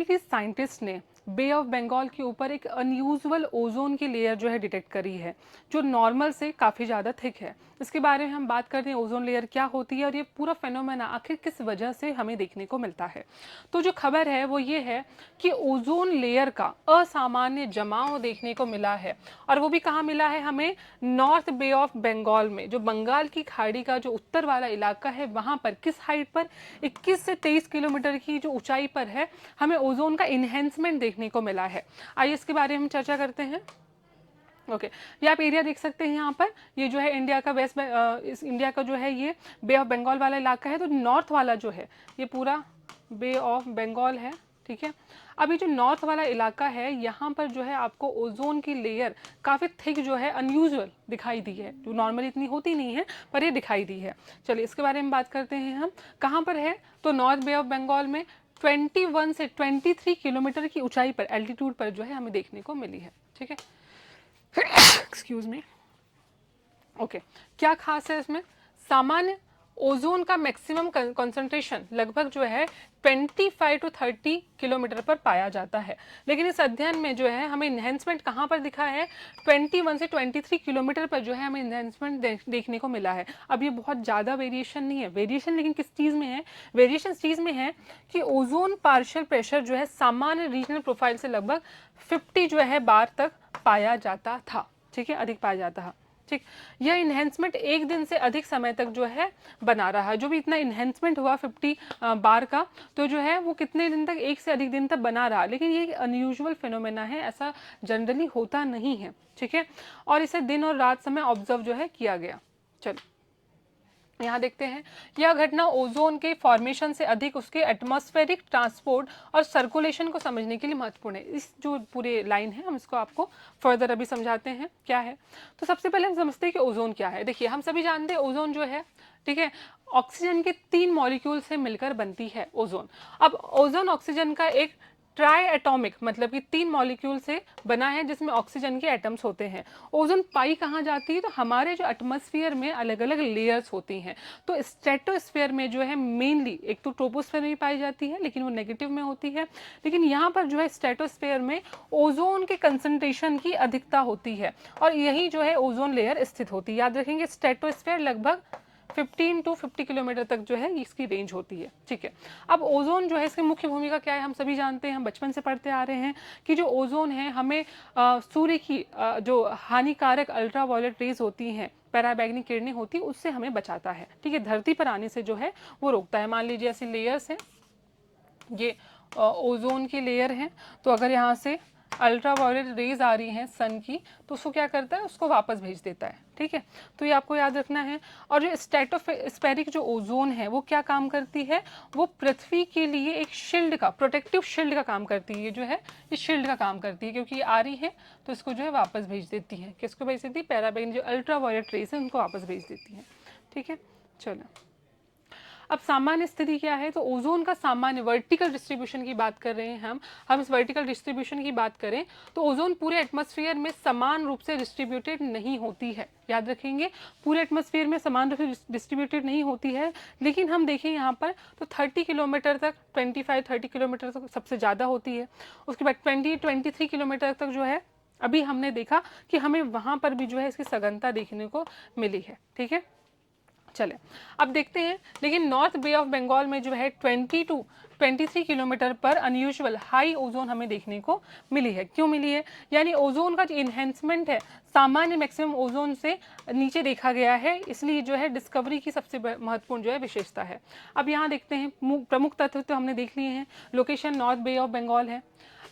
कि साइंटिस्ट ने बे ऑफ बंगाल के ऊपर एक अनयूजुअल ओजोन की लेयर जो है डिटेक्ट करी है, जो नॉर्मल से काफ़ी ज़्यादा थिक है। इसके बारे में हम बात करते हैं, ओजोन लेयर क्या होती है और ये पूरा फेनोमेना आखिर किस वजह से हमें देखने को मिलता है। तो जो खबर है वो ये है कि ओजोन लेयर का असामान्य जमाव देखने को मिला है, और वो भी कहाँ मिला है हमें, नॉर्थ बे ऑफ बंगाल में, जो बंगाल की खाड़ी का जो उत्तर वाला इलाका है वहाँ पर। किस हाइट पर, 21 से 23 किलोमीटर की जो ऊंचाई पर है, हमें ओजोन का इन्हेंसमेंट देखने को मिला है। आइए इसके बारे में चर्चा करते हैं। ओके, ये आप एरिया देख सकते हैं यहाँ पर, ये जो है इंडिया का इस इंडिया का जो है ये बे ऑफ बंगाल वाला इलाका है। तो नॉर्थ वाला जो है ये पूरा बे ऑफ बंगाल है, ठीक है। अभी जो नॉर्थ वाला इलाका है यहाँ पर जो है आपको ओजोन की लेयर काफ़ी थिक जो है अनयूजुअल दिखाई दी है, जो नॉर्मली इतनी होती नहीं है पर ये दिखाई दी है। चलिए इसके बारे में बात करते हैं हम, कहाँ पर है। तो नॉर्थ बे ऑफ बंगाल में 21 से 23 किलोमीटर की ऊंचाई पर, एल्टीट्यूड पर जो है हमें देखने को मिली है, ठीक है। Excuse me. ओके, क्या खास है इसमें, सामान्य ओजोन का मैक्सिमम कंसंट्रेशन लगभग जो है 25 टू 30 किलोमीटर पर पाया जाता है। लेकिन इस अध्ययन में जो है हमें इन्हेंसमेंट कहाँ पर दिखा है, 21 से 23 किलोमीटर पर जो है हमें इन्हेंसमेंट देखने को मिला है। अब ये बहुत ज़्यादा वेरिएशन नहीं है, वेरिएशन लेकिन किस चीज़ में है, वेरिएशन इस चीज़ में है कि ओजोन पार्शियल प्रेशर जो है सामान्य रीजनल प्रोफाइल से लगभग 50 जो है बार तक पाया जाता था, ठीक है, अधिक पाया जाता है, ठीक। यह इन्हेंसमेंट एक दिन से अधिक समय तक जो है बना रहा है। जो भी इतना इन्हेंसमेंट हुआ 50 बार का, तो जो है वो कितने दिन तक, एक से अधिक दिन तक बना रहा। लेकिन ये अनयूजुअल फिनोमेना है, ऐसा जनरली होता नहीं है, ठीक है। और इसे दिन और रात समय ऑब्जर्व जो है किया गया। चलो यहाँ देखते हैं, यह घटना ओजोन के फॉर्मेशन से अधिक उसके एटमॉस्फेरिक ट्रांसपोर्ट और सर्कुलेशन को समझने के लिए महत्वपूर्ण है। इस जो पूरे लाइन है हम इसको आपको फर्दर अभी समझाते हैं क्या है। तो सबसे पहले हम समझते हैं कि ओजोन क्या है। देखिए हम सभी जानते हैं ओजोन जो है, ठीक है, ऑक्सीजन के 3 मॉलिक्यूल से मिलकर बनती है ओजोन। अब ओजोन ऑक्सीजन का एक ट्राई एटॉमिक, मतलब कि 3 मॉलिक्यूल से बना है जिसमें ऑक्सीजन के एटम्स होते हैं। ओजोन पाई कहाँ जाती है, तो हमारे जो एटमॉस्फेयर में अलग अलग लेयर्स होती हैं। तो स्ट्रेटोस्फेयर में जो है मेनली एक तो ट्रोपोस्फेयर में पाई जाती है, लेकिन वो नेगेटिव में होती है। लेकिन यहाँ पर जो है स्ट्रेटोस्फेयर में ओजोन के कंसंट्रेशन की अधिकता होती है, और यही जो है ओजोन लेयर स्थित होती है। याद रखेंगे, स्ट्रेटोस्फेयर लगभग 15 टू 50 किलोमीटर तक जो है इसकी रेंज होती है, ठीक है। अब ओजोन जो है, इसकी मुख्य भूमिका क्या है, हम सभी जानते हैं, हम बचपन से पढ़ते आ रहे हैं कि जो ओजोन है हमें सूर्य की जो हानिकारक अल्ट्रावायलेट रेज होती हैं, पैराबैंगनी किरणें होती है, उससे हमें बचाता है, ठीक है। धरती पर आने से जो है वो रोकता है। मान लीजिए ऐसी लेयर्स हैं, ये ओजोन की लेयर है, तो अगर यहाँ से अल्ट्रावायलेट रेज आ रही हैं सन की, तो उसको क्या करता है, उसको वापस भेज देता है, ठीक है। तो ये आपको याद रखना है। और जो स्ट्रेटोस्फेरिक जो ओजोन है वो क्या काम करती है, वो पृथ्वी के लिए एक शील्ड का, प्रोटेक्टिव शील्ड का काम करती है। ये जो है ये शील्ड का काम करती है, क्योंकि ये आ रही है तो इसको जो है वापस भेज देती है। किसको भेज देती है, पैराबैंगनी जो अल्ट्रावायलेट रेज है उनको वापस भेज देती है, ठीक है। चलो अब सामान्य स्थिति क्या है, तो ओजोन का सामान्य वर्टिकल डिस्ट्रीब्यूशन की बात कर रहे हैं हम इस वर्टिकल डिस्ट्रीब्यूशन की बात करें तो ओजोन पूरे एटमॉस्फेयर में समान रूप से डिस्ट्रीब्यूटेड नहीं होती है। याद रखेंगे, पूरे एटमॉस्फेयर में समान रूप से डिस्ट्रीब्यूटेड नहीं होती है। लेकिन हम देखें यहाँ पर तो 30 किलोमीटर तक, 25-30 किलोमीटर तक सबसे ज़्यादा होती है। उसके बाद 20-23 किलोमीटर तक जो है अभी हमने देखा कि हमें वहाँ पर भी जो है इसकी सघनता देखने को मिली है, ठीक है। चले अब देखते हैं, लेकिन नॉर्थ बे ऑफ बंगाल में जो है 20 टू 23 किलोमीटर पर अनयूजुअल हाई ओजोन हमें देखने को मिली है। क्यों मिली है, यानी ओजोन का जो इन्हेंसमेंट है सामान्य मैक्सिमम ओजोन से नीचे देखा गया है, इसलिए जो है डिस्कवरी की सबसे महत्वपूर्ण जो है विशेषता है। अब यहाँ देखते हैं, प्रमुख तत्व तो हमने देख लिए हैं। Location north bay of Bengal है,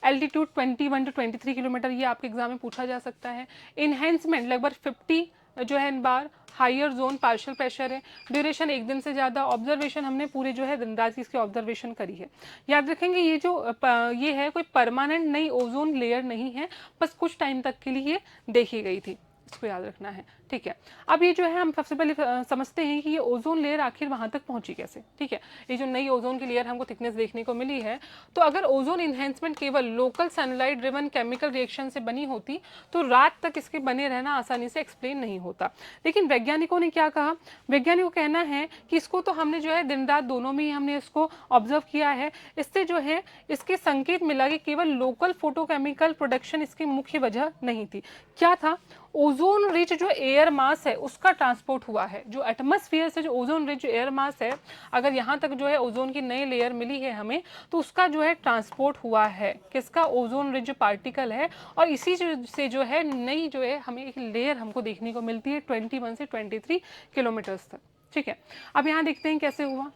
एल्टीट्यूड 21 टू 23 किलोमीटर, ये आपके एग्जाम में पूछा जा सकता है। इन्हेंसमेंट लगभग 50 जो है इन बार, हायर जोन पार्शियल प्रेशर है, ड्यूरेशन एक दिन से ज़्यादा, ऑब्जर्वेशन हमने पूरे जो है दिन रात की इसकी ऑब्जर्वेशन करी है। याद रखेंगे ये जो ये है कोई परमानेंट नई ओजोन लेयर नहीं है, बस कुछ टाइम तक के लिए देखी गई थी। इसको याद रखना है, ठीक है। अब ये जो है हम सबसे पहले समझते हैं कि ये ओजोन लेयर आखिर वहाँ तक पहुँची कैसे, ठीक है। ये जो नई ओजोन की लेयर हमको थिकनेस देखने को मिली है, तो अगर ओजोन इन्हेंसमेंट केवल local sunlight driven chemical reaction से बनी होती तो रात तक इसके बने रहना आसानी से एक्सप्लेन नहीं होता। लेकिन वैज्ञानिकों ने क्या कहा, वैज्ञानिकों का कहना है कि इसको तो हमने जो है दिन रात दोनों में ही हमने इसको ऑब्जर्व किया है, इससे जो है इसके संकेत मिला कि केवल लोकल फोटोकेमिकल प्रोडक्शन इसकी मुख्य वजह नहीं थी। क्या था, ओजोन रिच जो एयर मास है उसका ट्रांसपोर्ट हुआ है। जो एटमॉस्फेयर से जो ओजोन रिच जो एयर मास है, अगर यहाँ तक जो है ओजोन की नई लेयर मिली है हमें, तो उसका जो है ट्रांसपोर्ट हुआ है, किसका, ओजोन रिच जो पार्टिकल है। और इसी से जो है नई जो है हमें एक लेयर हमको देखने को मिलती है 21 से 23 किलोमीटर्स तक, ठीक है। अब यहाँ देखते हैं कैसे हुआ।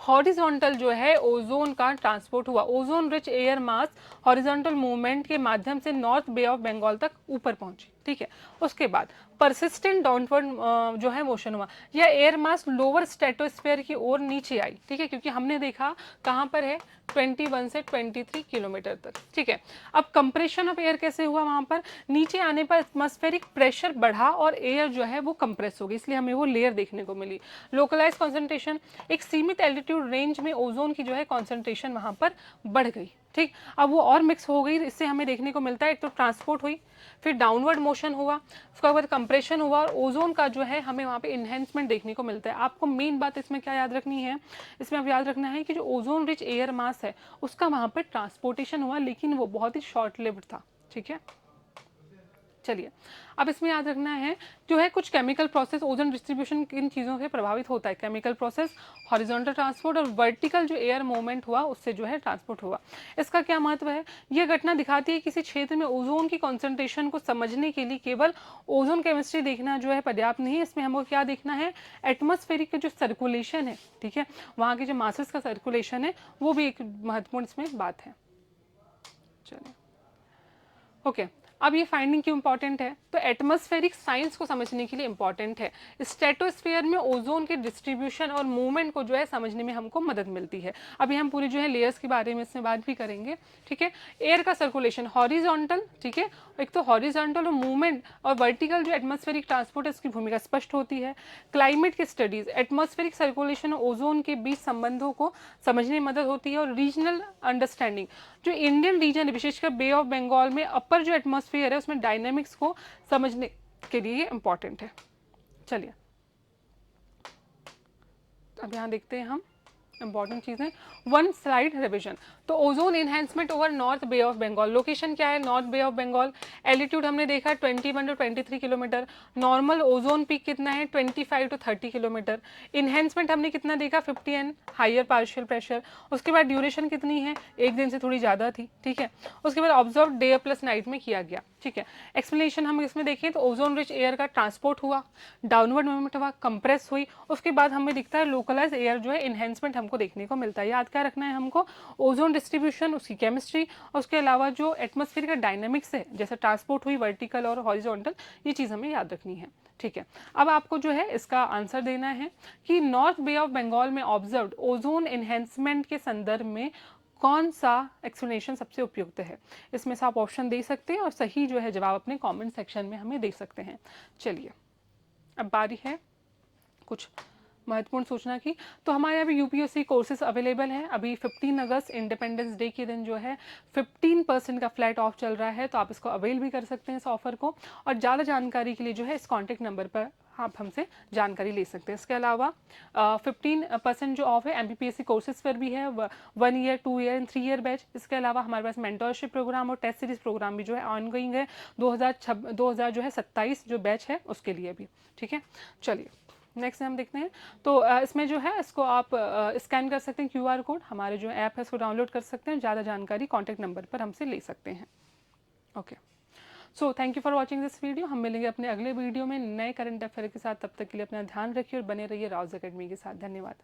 हॉरिजॉन्टल जो है ओजोन का ट्रांसपोर्ट हुआ, ozone rich air mass horizontal movement के माध्यम से नॉर्थ बे ऑफ बंगाल तक ऊपर पहुंची, ठीक है। उसके बाद परसिस्टेंट डाउनवर्ड जो है मोशन हुआ, यह एयर मास लोअर स्ट्रेटोस्फेयर की ओर नीचे आई, ठीक है, क्योंकि हमने देखा कहाँ पर है 21 से 23 किलोमीटर तक, ठीक है। अब कंप्रेशन ऑफ एयर कैसे हुआ, वहाँ पर नीचे आने पर एटमॉस्फेरिक प्रेशर बढ़ा और एयर जो है वो कंप्रेस हो गई, इसलिए हमें वो लेयर देखने को मिली। लोकलाइज कॉन्सेंट्रेशन, एक सीमित एल्टीट्यूड रेंज में ओजोन की जो है कॉन्सेंट्रेशन वहाँ पर बढ़ गई, ठीक। अब वो और मिक्स हो गई, इससे हमें देखने को मिलता है एक तो ट्रांसपोर्ट हुई, फिर डाउनवर्ड मोशन हुआ, उसके बाद कंप्रेशन हुआ और ओजोन का जो है हमें वहाँ पे इन्हेंसमेंट देखने को मिलता है। आपको मेन बात इसमें क्या याद रखनी है, इसमें आप याद रखना है कि जो ओजोन रिच एयर मास है उसका वहाँ पर ट्रांसपोर्टेशन हुआ, लेकिन वो बहुत ही शॉर्ट लिव्ड था, ठीक है। चलिए, अब इसमें याद रखना है जो है कुछ केमिकल प्रोसेस ओजोन डिस्ट्रीब्यूशन किन चीज़ों से प्रभावित होता है, केमिकल प्रोसेस, हॉरिजॉन्टल ट्रांसपोर्ट और वर्टिकल जो एयर मूवमेंट हुआ उससे जो है ट्रांसपोर्ट हुआ। इसका क्या महत्व है, यह घटना दिखाती है किसी क्षेत्र में ओजोन की कॉन्सेंट्रेशन को समझने के लिए केवल ओजोन केमिस्ट्री देखना जो है पर्याप्त नहीं है, इसमें हमको क्या देखना है, एटमॉस्फेरिक जो सर्कुलेशन है, ठीक है, वहाँ के जो मासेस का सर्कुलेशन है वो भी एक महत्वपूर्ण इसमें बात है। चलिए, ओके। अब ये फाइंडिंग क्यों इंपॉर्टेंट है, तो एटमॉस्फेरिक साइंस को समझने के लिए इंपॉर्टेंट है। स्ट्रेटोस्फेयर में ओजोन के डिस्ट्रीब्यूशन और मूवमेंट को जो है समझने में हमको मदद मिलती है। अभी हम पूरी जो है लेयर्स के बारे में इसमें बात भी करेंगे, ठीक है। एयर का सर्कुलेशन हॉरिजॉन्टल, ठीक है, एक तो हॉरिजॉन्टल और मूवमेंट और वर्टिकल जो एटमॉस्फेरिक ट्रांसपोर्ट है उसकी भूमिका स्पष्ट होती है। क्लाइमेट की स्टडीज एटमॉस्फेरिक सर्कुलेशन और ओजोन के बीच संबंधों को समझने में मदद होती है। और रीजनल अंडरस्टैंडिंग, जो इंडियन रीजन है विशेषकर बे ऑफ बंगाल में अपर जो एटमॉस्फेयर है उसमें डायनेमिक्स को समझने के लिए इंपॉर्टेंट है। चलिए, अब यहाँ देखते हैं हम इंपॉर्टेंट चीज़ें, वन स्लाइड रिविजन। तो ozone enhancement over north bay of Bengal, location क्या है, north bay of Bengal. Altitude हमने देखा 21 to 23 kilometre. Normal ozone peak कितना है 25 टू 30 किलोमीटर। इन्हेंसमेंट हमने कितना देखा 50 एंड हायर पार्शियल प्रेशर। उसके बाद ड्यूरेशन कितनी है, एक दिन से थोड़ी ज़्यादा थी, ठीक है। उसके बाद ऑब्जर्व डे प्लस नाइट में किया गया, ठीक है। एक्सप्लेनेशन हम इसमें देखें तो ओजोन रिच एयर का ट्रांसपोर्ट हुआ, डाउनवर्ड मूवमेंट हुआ, कंप्रेस हुई, उसके बाद हमें दिखता है लोकलाइज एयर जो है इन्हेंसमेंट हमको देखने को मिलता है। याद क्या रखना है हमको, ओजोन डिस्ट्रीब्यूशन, उसकी केमिस्ट्री और उसके अलावा जो एटमॉस्फेयर का डायनामिक्स है, जैसे ट्रांसपोर्ट हुई वर्टिकल और हॉरिजॉन्टल, ये चीज़ हमें याद रखनी है, ठीक है। अब आपको जो है इसका आंसर देना है कि नॉर्थ बे ऑफ बंगाल में ऑब्जर्व्ड ओजोन एनहेंसमेंट के संदर्भ में कौन सा एक्सप्लेनेशन सबसे उपयुक्त है। इसमें से आप ऑप्शन दे सकते हैं और सही जो है जवाब अपने कमेंट सेक्शन में हमें दे सकते हैं। चलिए, अब बारी है कुछ महत्वपूर्ण सूचना की। तो हमारे अभी यूपीएससी कोर्सेज अवेलेबल हैं। अभी 15 अगस्त इंडिपेंडेंस डे के दिन जो है 15% का फ्लैट ऑफ चल रहा है, तो आप इसको अवेल भी कर सकते हैं इस ऑफर को। और ज़्यादा जानकारी के लिए जो है इस कॉन्टैक्ट नंबर पर आप हमसे जानकारी ले सकते हैं। इसके अलावा 15% जो ऑफ है एमपीपीएससी कोर्सेज पर भी है, 1 year 2 year and 3 year batch. इसके अलावा हमारे पास मेंटरशिप प्रोग्राम और टेस्ट सीरीज प्रोग्राम भी जो है ऑनगोइंग है 2000 जो है 27 जो बैच है उसके लिए भी, ठीक है। चलिए, नेक्स्ट हम देखते हैं। तो इसमें जो है इसको आप स्कैन कर सकते हैं क्यूआर कोड, हमारे जो ऐप है इसको डाउनलोड कर सकते हैं। ज़्यादा जानकारी कॉन्टैक्ट नंबर पर हमसे ले सकते हैं। Okay, so thank you for watching this video. हम मिलेंगे अपने अगले वीडियो में नए करंट अफेयर के साथ। तब तक के लिए अपना ध्यान रखिए और बने रहिए राउज अकेडमी के साथ। धन्यवाद।